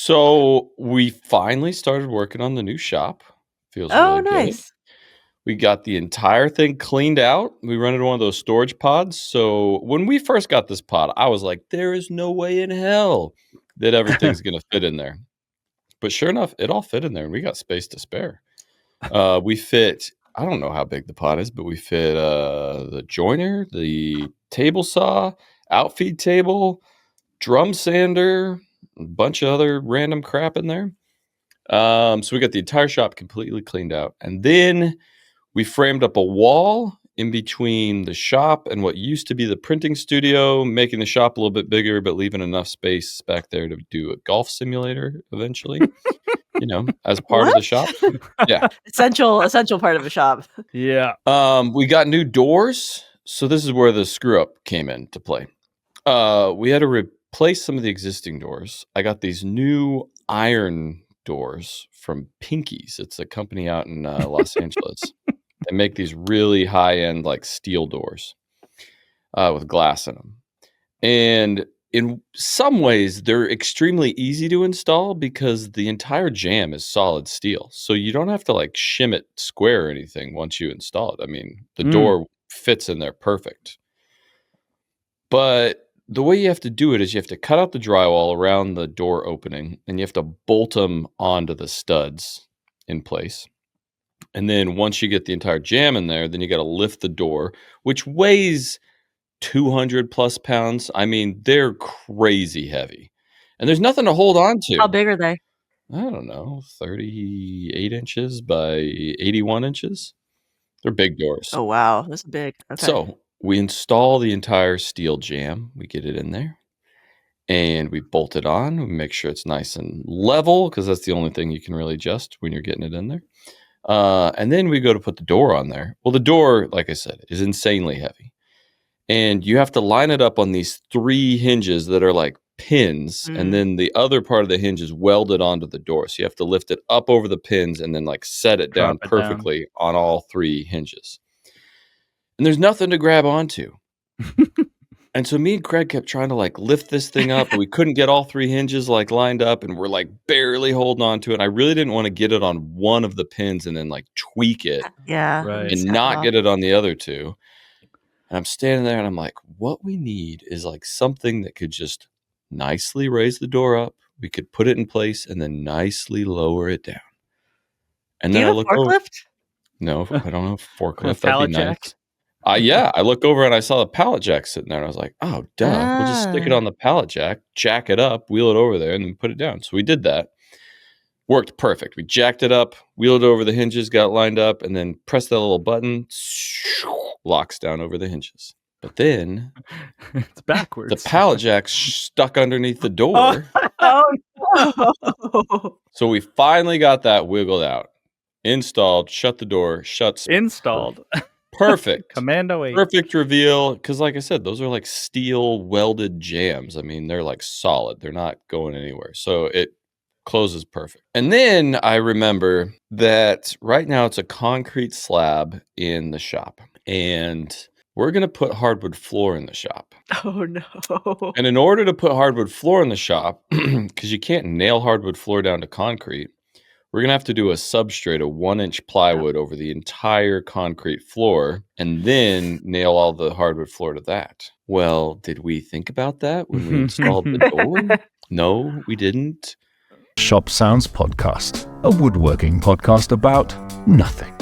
So we finally started working on the new shop. Feels really good. Nice. We got the entire thing cleaned out. We rented one of those storage pods. So when we first got this pod, I was like, there is no way in hell that everything's going to fit in there. But sure enough, it all fit in there, and we got space to spare. We fit, I don't know how big the pod is, but we fit the joiner, the table saw, outfeed table, drum sander, a bunch of other random crap in there. So we got the entire shop completely cleaned out. And then we framed up a wall in between the shop and what used to be the printing studio, making the shop a little bit bigger, but leaving enough space back there to do a golf simulator eventually, as part of the shop. Yeah. Essential part of a shop. Yeah. We got new doors. So this is where the screw up came into play. We had to replace some of the existing doors. I got these new iron doors from Pinky's. It's a company out in Los Angeles. They make these really high-end like steel doors with glass in them. And in some ways, they're extremely easy to install because the entire jamb is solid steel. So you don't have to like shim it square or anything once you install it. I mean, the door fits in there perfect. But the way you have to do it is you have to cut out the drywall around the door opening, and you have to bolt them onto the studs in place. And then once you get the entire jamb in there, then you got to lift the door, which weighs 200 plus pounds. I mean, they're crazy heavy. And there's nothing to hold on to. How big are they? I don't know, 38 inches by 81 inches. They're big doors. Oh, wow. That's big. Okay. So we install the entire steel jamb. We get it in there. And we bolt it on. We make sure it's nice and level because that's the only thing you can really adjust when you're getting it in there. And then we go to put the door on there. Well, the door, like I said, is insanely heavy. And you have to line it up on these 3 hinges that are like pins. And then the other part of the hinge is welded onto the door. So you have to lift it up over the pins and then like set it down perfectly on all 3 hinges. And there's nothing to grab onto. And so me and Craig kept trying to like lift this thing up, and we couldn't get all 3 hinges like lined up, and we're like barely holding on to it. I really didn't want to get it on one of the pins and then like tweak it and not get it on the other 2. And I'm standing there and I'm like, what we need is like something that could just nicely raise the door up. We could put it in place and then nicely lower it down. And then I look over. No, I don't know if forklift. That'd be nice. Yeah, I look over and I saw the pallet jack sitting there, and I was like, oh, duh. We'll just stick it on the pallet jack it up, wheel it over there, and then put it down. So we did that. Worked perfect. We jacked it up, wheeled it over the hinges, got it lined up, and then pressed that little button, locks down over the hinges. But then it's backwards. The pallet jack stuck underneath the door. Oh, no. So we finally got that wiggled out, installed, shut the door, installed. Perfect. Commando 8. Perfect reveal. Because like I said, those are like steel welded jams. I mean, they're like solid. They're not going anywhere. So it closes perfect. And then I remember that right now it's a concrete slab in the shop. And we're going to put hardwood floor in the shop. Oh, no. And in order to put hardwood floor in the shop, because you can't nail hardwood floor down to concrete, we're going to have to do a substrate of 1-inch plywood over the entire concrete floor and then nail all the hardwood floor to that. Well, did we think about that when we installed the door? No, we didn't. Shop Sounds Podcast, a woodworking podcast about nothing.